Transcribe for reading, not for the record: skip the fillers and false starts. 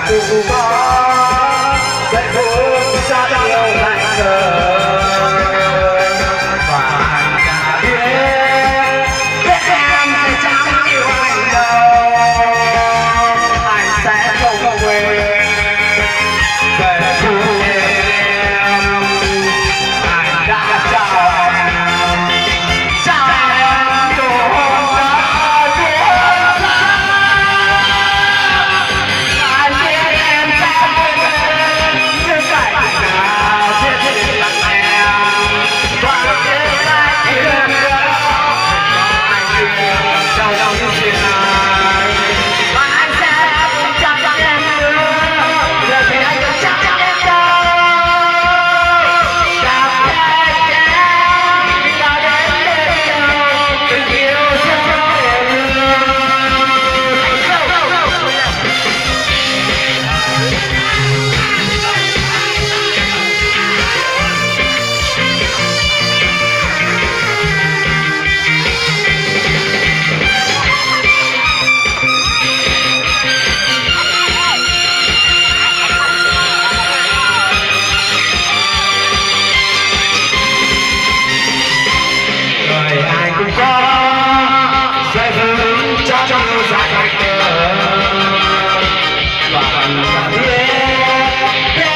cũng có sẽ vốn xa yêu lạnh cờ và anh đã biết em sẽ chẳng yêu anh đâu, anh sẽ không quên về thương em. Anh đã chào em nụ hôn đã buồn xa, anh biết em sẽ không quên những cảnh nào thiết thực lặng em và những ai yêu nữa anh yêu trong những chuyện này và anh sẽ không chắc em nữa giờ thì anh không chắc em đâu. Cảm ơn em đã đến bên nhau tình yêu sẽ không thể ngừng. Đời ai cũng có sẽ vững chắc trong yêu dài ngày và anh đã biết